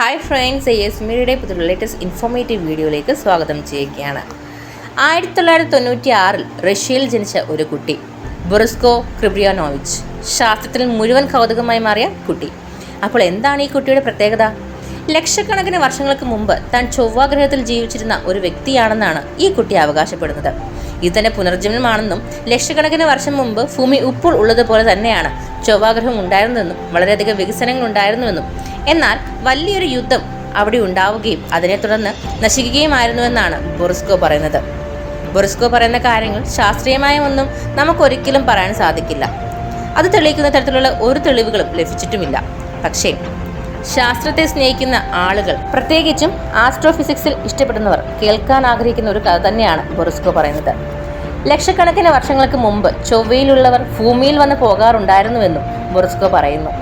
Hi friends, യെസ്മിയുടെ പുതിയ latest informative വീഡിയോയിലേക്ക് സ്വാഗതം ചെയ്യുകയാണ്. 1996 റഷ്യയിൽ ജനിച്ച ഒരു കുട്ടി, ബൊറിസ്കോ ക്രിബ്രിയാനോവിച്ച്. ശാസ്ത്രത്തിൽ മുഴുവൻ കൗതുകമായി മാറിയ കുട്ടി. അപ്പോൾ എന്താണ് ഈ കുട്ടിയുടെ പ്രത്യേകത? ലക്ഷക്കണക്കിന് വർഷങ്ങൾക്ക് മുമ്പ് താൻ ചൊവ്വാഗ്രഹത്തിൽ ജീവിച്ചിരുന്ന ഒരു വ്യക്തിയാണെന്നാണ് ഈ കുട്ടി അവകാശപ്പെടുന്നത്. ഇത് തന്നെ പുനർജന്മമാണെന്നും ലക്ഷക്കണക്കിന് വർഷം മുമ്പ് ഭൂമി ഇപ്പോൾ ഉള്ളതുപോലെ തന്നെയാണ് ചൊവ്വാഗ്രഹം ഉണ്ടായിരുന്നതെന്നും വളരെയധികം വികസനങ്ങൾ ഉണ്ടായിരുന്നുവെന്നും എന്നാൽ വലിയൊരു യുദ്ധം അവിടെ ഉണ്ടാവുകയും അതിനെ തുടർന്ന് നശിക്കുകയുമായിരുന്നുവെന്നാണ് ബൊറിസ്കോ പറയുന്നത്. ബൊറിസ്കോ പറയുന്ന കാര്യങ്ങൾ ശാസ്ത്രീയമായ ഒന്നും നമുക്കൊരിക്കലും പറയാൻ സാധിക്കില്ല. അത് തെളിയിക്കുന്ന തരത്തിലുള്ള ഒരു തെളിവുകളും ലഭിച്ചിട്ടുമില്ല. പക്ഷേ ശാസ്ത്രത്തെ സ്നേഹിക്കുന്ന ആളുകൾ, പ്രത്യേകിച്ചും ആസ്ട്രോഫിസിക്സിൽ ഇഷ്ടപ്പെടുന്നവർ കേൾക്കാൻ ആഗ്രഹിക്കുന്ന ഒരു കഥ തന്നെയാണ് ബൊറിസ്കോ പറയുന്നത്. ലക്ഷക്കണക്കിന് വർഷങ്ങൾക്ക് മുമ്പ് ചൊവ്വയിലുള്ളവർ ഭൂമിയിൽ വന്ന് പോകാറുണ്ടായിരുന്നുവെന്നും ബൊറിസ്കോ പറയുന്നു.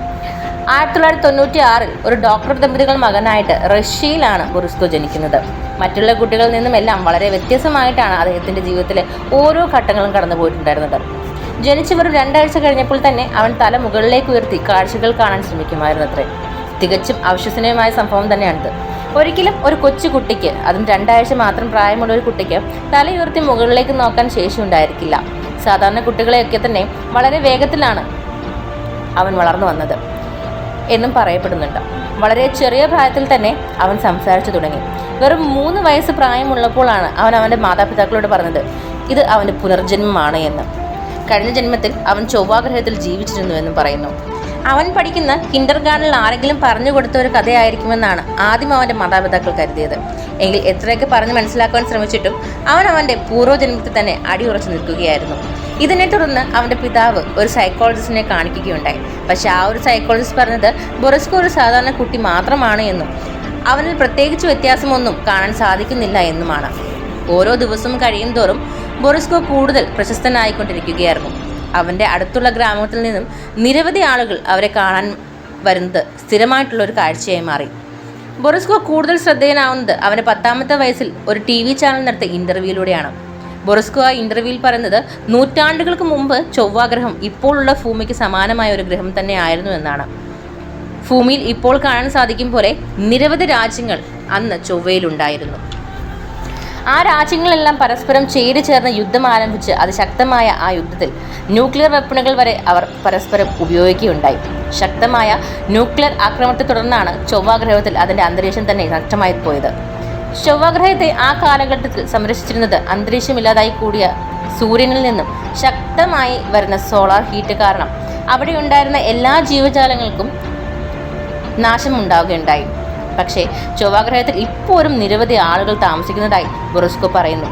1996 ഒരു ഡോക്ടർ ദമ്പതികൾ മകനായിട്ട് റഷ്യയിലാണ് ബൊറിസ്കോ ജനിക്കുന്നത്. മറ്റുള്ള കുട്ടികളിൽ നിന്നുമെല്ലാം വളരെ വ്യത്യസ്തമായിട്ടാണ് അദ്ദേഹത്തിൻ്റെ ജീവിതത്തിലെ ഓരോ ഘട്ടങ്ങളും കടന്നു പോയിട്ടുണ്ടായിരുന്നത്. ജനിച്ച് വെറും 2 ആഴ്ച കഴിഞ്ഞപ്പോൾ തന്നെ അവൻ തല മുകളിലേക്ക് ഉയർത്തി കാഴ്ചകൾ കാണാൻ ശ്രമിക്കുമായിരുന്നത്രേ. തികച്ചും അവിശ്വസനീയമായ സംഭവം തന്നെയാണിത്. ഒരിക്കലും ഒരു കൊച്ചു കുട്ടിക്ക്, അതും 2 ആഴ്ച മാത്രം പ്രായമുള്ള ഒരു കുട്ടിക്ക് തലയുയർത്തി മുകളിലേക്ക് നോക്കാൻ ശേഷിയുണ്ടായിരിക്കില്ല. സാധാരണ കുട്ടികളെയൊക്കെ തന്നെ വളരെ വേഗത്തിലാണ് അവൻ വളർന്നു വന്നത് എന്നും പറയപ്പെടുന്നുണ്ട്. വളരെ ചെറിയ പ്രായത്തിൽ തന്നെ അവൻ സംസാരിച്ചു തുടങ്ങി. വെറും 3 വയസ്സ് പ്രായമുള്ളപ്പോഴാണ് അവൻ അവൻ്റെ മാതാപിതാക്കളോട് പറഞ്ഞത് ഇത് അവൻ്റെ പുനർജന്മമാണ് എന്ന്. കഴിഞ്ഞ ജന്മത്തിൽ അവൻ ചൊവ്വാഗ്രഹത്തിൽ ജീവിച്ചിരുന്നുവെന്നും പറയുന്നു. അവൻ പഠിക്കുന്ന കിൻഡർ ഗാർഡനിൽ ആരെങ്കിലും പറഞ്ഞു കൊടുത്ത ഒരു കഥയായിരിക്കുമെന്നാണ് ആദ്യം അവൻ്റെ മാതാപിതാക്കൾ കരുതിയത്. എങ്കിൽ എത്രയൊക്കെ പറഞ്ഞ് മനസ്സിലാക്കുവാൻ ശ്രമിച്ചിട്ടും അവൻ അവൻ്റെ പൂർവ്വജന്മത്തിൽ തന്നെ അടിയുറച്ചു നിൽക്കുകയായിരുന്നു. ഇതിനെ തുടർന്ന് അവൻ്റെ പിതാവ് ഒരു സൈക്കോളജിസ്റ്റിനെ കാണിക്കുകയുണ്ടായി. പക്ഷെ ആ ഒരു സൈക്കോളജിസ്റ്റ് പറഞ്ഞത് ബൊറിസ്കോ ഒരു സാധാരണ കുട്ടി മാത്രമാണ് എന്നും അവനിൽ പ്രത്യേകിച്ച് വ്യത്യാസമൊന്നും കാണാൻ സാധിക്കുന്നില്ല എന്നുമാണ്. ഓരോ ദിവസവും കഴിയും തോറും ബൊറിസ്കോ കൂടുതൽ പ്രശസ്തനായിക്കൊണ്ടിരിക്കുകയായിരുന്നു. അവൻ്റെ അടുത്തുള്ള ഗ്രാമത്തിൽ നിന്നും നിരവധി ആളുകൾ അവരെ കാണാൻ വരുന്നത് സ്ഥിരമായിട്ടുള്ള ഒരു കാഴ്ചയായി മാറി. ബൊറിസ്കോ കൂടുതൽ ശ്രദ്ധേയനാവുന്നത് അവൻ്റെ 10ാമത്തെ വയസ്സിൽ ഒരു TV ചാനൽ നടത്തിയ ഇൻ്റർവ്യൂയിലൂടെയാണ്. ബൊറിസ്കോ ആ ഇൻ്റർവ്യൂവിൽ പറയുന്നത് നൂറ്റാണ്ടുകൾക്ക് മുമ്പ് ചൊവ്വാഗ്രഹം ഇപ്പോഴുള്ള ഭൂമിക്ക് സമാനമായ ഒരു ഗ്രഹം തന്നെ ആയിരുന്നു എന്നാണ്. ഭൂമിയിൽ ഇപ്പോൾ കാണാൻ സാധിക്കും പോലെ നിരവധി രാജ്യങ്ങൾ അന്ന് ചൊവ്വയിലുണ്ടായിരുന്നു. ആ രാജ്യങ്ങളെല്ലാം പരസ്പരം ചേർന്ന് യുദ്ധം ആരംഭിച്ച് അതിശക്തമായ ആ യുദ്ധത്തിൽ ന്യൂക്ലിയർ വെപ്പണുകൾ വരെ അവർ പരസ്പരം ഉപയോഗിക്കുകയുണ്ടായി. ശക്തമായ ന്യൂക്ലിയർ ആക്രമണത്തെ തുടർന്നാണ് ചൊവ്വാഗ്രഹത്തിൽ അതിൻ്റെ അന്തരീക്ഷം തന്നെ നഷ്ടമായി പോയത്. ചൊവ്വാഗ്രഹത്തെ ആ കാലഘട്ടത്തിൽ സംരക്ഷിച്ചിരുന്നത് അന്തരീക്ഷമില്ലാതായി കൂടിയ സൂര്യനിൽ നിന്നും ശക്തമായി വരുന്ന സോളാർ ഹീറ്റ് കാരണം അവിടെ ഉണ്ടായിരുന്ന എല്ലാ ജീവജാലങ്ങൾക്കും നാശമുണ്ടാവുകയുണ്ടായി. പക്ഷേ ചൊവ്വാഗ്രഹത്തിൽ ഇപ്പോഴും നിരവധി ആളുകൾ താമസിക്കുന്നതായി ബൊറിസ്കോ പറയുന്നു.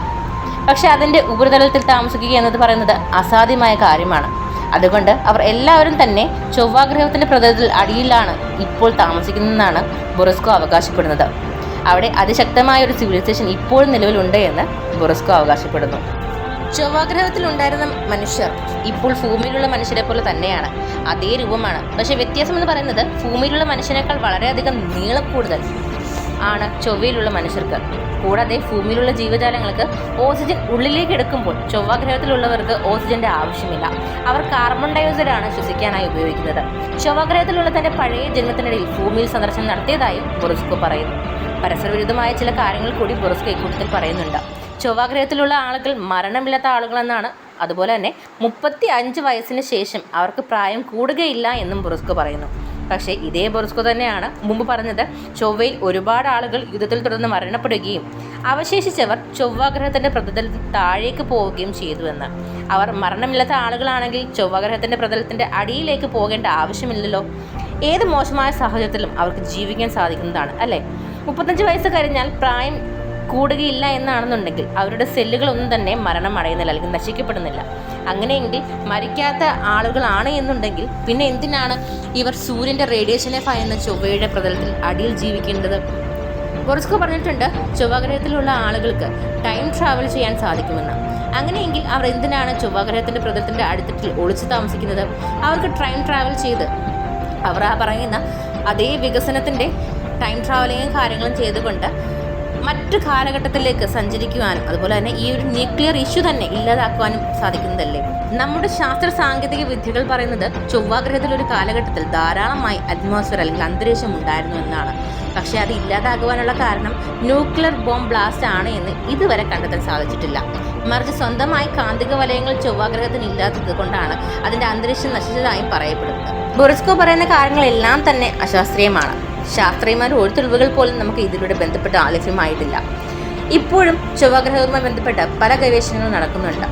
പക്ഷേ അതിൻ്റെ ഉപരിതലത്തിൽ താമസിക്കുക എന്നത് പറയുന്നത് അസാധ്യമായ കാര്യമാണ്. അതുകൊണ്ട് അവർ എല്ലാവരും തന്നെ ചൊവ്വാഗ്രഹത്തിൻ്റെ പ്രതലത്തിൽ അടിയിലാണ് ഇപ്പോൾ താമസിക്കുന്നതെന്നാണ് ബൊറിസ്കോ അവകാശപ്പെടുന്നത്. അവിടെ അതിശക്തമായ ഒരു സിവിലൈസേഷൻ ഇപ്പോഴും നിലവിലുണ്ട് എന്ന് ബൊറിസ്കോ അവകാശപ്പെടുന്നു. ചൊവ്വാഗ്രഹത്തിൽ ഉണ്ടായിരുന്ന മനുഷ്യർ ഇപ്പോൾ ഭൂമിയിലുള്ള മനുഷ്യരെ പോലെ തന്നെയാണ്, അതേ രൂപമാണ്. പക്ഷേ വ്യത്യാസം എന്ന് പറയുന്നത് ഭൂമിയിലുള്ള മനുഷ്യനേക്കാൾ വളരെയധികം നീളം കൂടുതൽ ആണ് ചൊവ്വയിലുള്ള മനുഷ്യർക്ക്. കൂടാതെ ഭൂമിയിലുള്ള ജീവജാലങ്ങൾക്ക് ഓക്സിജൻ ഉള്ളിലേക്ക് എടുക്കുമ്പോൾ ചൊവ്വാഗ്രഹത്തിലുള്ളവർക്ക് ഓക്സിജൻ്റെ ആവശ്യമില്ല. അവർ കാർബൺ ഡയോക്സൈഡാണ് ശ്വസിക്കാനായി ഉപയോഗിക്കുന്നത്. ചൊവ്വാഗ്രഹത്തിലുള്ള തൻ്റെ പഴയ ജന്മത്തിനിടയിൽ ഭൂമിയിൽ സന്ദർശനം നടത്തിയതായും ബൊറിസ്കോ പറയുന്നു. പരസ്പരവിരുദ്ധമായ ചില കാര്യങ്ങൾ കൂടി ബൊറിസ്കോ ഇക്കൂട്ടത്തിൽ പറയുന്നുണ്ട്. ചൊവ്വാഗ്രഹത്തിലുള്ള ആളുകൾ മരണമില്ലാത്ത ആളുകളെന്നാണ്. അതുപോലെ തന്നെ 35 വയസ്സിന് ശേഷം അവർക്ക് പ്രായം കൂടുകയില്ല എന്നും ബൊറിസ്കോ പറയുന്നു. പക്ഷേ ഇതേ ബൊറിസ്കോ തന്നെയാണ് മുമ്പ് പറഞ്ഞത് ചൊവ്വയിൽ ഒരുപാട് ആളുകൾ യുദ്ധത്തിൽ തുടർന്ന് മരണപ്പെടുകയും അവശേഷിച്ചവർ ചൊവ്വാഗ്രഹത്തിൻ്റെ പ്രതലത്തിൽ താഴേക്ക് പോവുകയും ചെയ്തുവെന്ന്. അവർ മരണമില്ലാത്ത ആളുകളാണെങ്കിൽ ചൊവ്വാഗ്രഹത്തിൻ്റെ പ്രതലത്തിൻ്റെ അടിയിലേക്ക് പോകേണ്ട ആവശ്യമില്ലല്ലോ. ഏത് മോശമായ സാഹചര്യത്തിലും അവർക്ക് ജീവിക്കാൻ സാധിക്കുന്നതാണ്, അല്ലേ? 35 വയസ്സ് കഴിഞ്ഞാൽ പ്രായം കൂടുകയില്ല എന്നാണെന്നുണ്ടെങ്കിൽ അവരുടെ സെല്ലുകളൊന്നും തന്നെ മരണം അടയുന്നില്ല, അല്ലെങ്കിൽ നശിക്കപ്പെടുന്നില്ല. അങ്ങനെയെങ്കിൽ മരിക്കാത്ത ആളുകളാണ് എന്നുണ്ടെങ്കിൽ പിന്നെ എന്തിനാണ് ഇവർ സൂര്യൻ്റെ റേഡിയേഷനെ ഭയന്ന് ചൊവ്വയുടെ പ്രതലത്തിൽ അടിയിൽ ജീവിക്കേണ്ടത്? ബൊറിസ്കോ പറഞ്ഞിട്ടുണ്ട് ചൊവ്വാഗ്രഹത്തിലുള്ള ആളുകൾക്ക് ടൈം ട്രാവൽ ചെയ്യാൻ സാധിക്കുമെന്ന്. അങ്ങനെയെങ്കിൽ അവർ എന്തിനാണ് ചൊവ്വാഗ്രഹത്തിൻ്റെ പ്രതലത്തിൻ്റെ അടുത്തിട്ട് ഒളിച്ചു താമസിക്കുന്നത്? അവർക്ക് ടൈം ട്രാവൽ ചെയ്ത് അവർ ആ പറയുന്ന അതേ വികസനത്തിൻ്റെ ടൈം ട്രാവലിങ്ങും കാര്യങ്ങളും ചെയ്തുകൊണ്ട് മറ്റു കാലഘട്ടത്തിലേക്ക് സഞ്ചരിക്കുവാനും അതുപോലെ തന്നെ ഈ ഒരു ന്യൂക്ലിയർ ഇഷ്യൂ തന്നെ ഇല്ലാതാക്കുവാനും സാധിക്കുന്നതല്ലേ. നമ്മുടെ ശാസ്ത്ര സാങ്കേതിക വിദ്യകൾ പറയുന്നത് ചൊവ്വാഗ്രഹത്തിലൊരു കാലഘട്ടത്തിൽ ധാരാളമായി അറ്റ്മോസ്ഫിയർ അല്ലെങ്കിൽ അന്തരീക്ഷം ഉണ്ടായിരുന്നു എന്നാണ്. പക്ഷേ അത് ഇല്ലാതാകുവാനുള്ള കാരണം ന്യൂക്ലിയർ ബോംബ് ബ്ലാസ്റ്റ് ആണ് എന്ന് ഇതുവരെ കണ്ടെത്താൻ സാധിച്ചിട്ടില്ല. മറിച്ച് സ്വന്തമായി കാന്തിക വലയങ്ങൾ ചൊവ്വാഗ്രഹത്തിന് ഇല്ലാത്തത് കൊണ്ടാണ് അതിൻ്റെ അന്തരീക്ഷം നശിച്ചതായും പറയപ്പെടുന്നത്. ബൊറിസ്കോ പറയുന്ന കാര്യങ്ങളെല്ലാം തന്നെ അശാസ്ത്രീയമാണ്. ശാസ്ത്രീയമായ ഒഴുത്തൊഴിവുകൾ പോലും നമുക്ക് ഇതിലൂടെ ബന്ധപ്പെട്ട് ലഭ്യമായിട്ടില്ല. ഇപ്പോഴും ചൊവ്വാഗ്രഹവുമായി ബന്ധപ്പെട്ട പല ഗവേഷണങ്ങളും നടക്കുന്നുണ്ട്.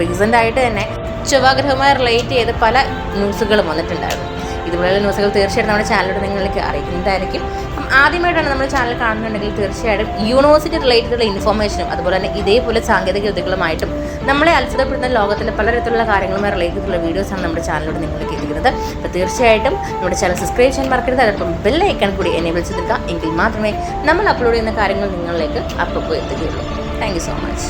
റീസെൻ്റ് ആയിട്ട് തന്നെ ചൊവ്വാഗ്രഹവുമായി റിലേറ്റ് ചെയ്ത് പല ന്യൂസുകളും വന്നിട്ടുണ്ടായിരുന്നു. ഇതുപോലെയുള്ള ന്യൂസുകൾ തീർച്ചയായിട്ടും നമ്മുടെ ചാനലിലൂടെ നിങ്ങളിലേക്ക് അറിയിക്കുന്നതായിരിക്കും. ആദ്യമായിട്ടാണ് നമ്മുടെ ചാനൽ കാണുന്നുണ്ടെങ്കിൽ തീർച്ചയായിട്ടും യൂണിവേഴ്സിറ്റി റിലേറ്റഡുള്ള ഇൻഫോർമേഷനും അതുപോലെ തന്നെ ഇതേപോലെ സാങ്കേതിക വിദ്യകളുമായിട്ടും നമ്മളെ അത്ഭുതപ്പെടുന്ന ലോകത്തിലെ പലതരത്തിലുള്ള കാര്യങ്ങളുമായി റിലേറ്റ് ചെയ്തിട്ടുള്ള വീഡിയോസാണ് നമ്മുടെ ചാനലിലൂടെ നിങ്ങളിലേക്ക് എത്തിക്കുന്നത്. അപ്പോൾ തീർച്ചയായിട്ടും നമ്മുടെ ചാനൽ സബ്സ്ക്രൈബ് ചെയ്യാൻ മറക്കരുത്. അതോടൊപ്പം ബെൽ ഐക്കൺ കൂടി എനേബിൾ ചെയ്തെടുക്കുക. എങ്കിൽ മാത്രമേ നമ്മൾ അപ്ലോഡ് ചെയ്യുന്ന കാര്യങ്ങൾ നിങ്ങളിലേക്ക് അപ്പോൾ എത്തുകയുള്ളൂ. Thank you so much.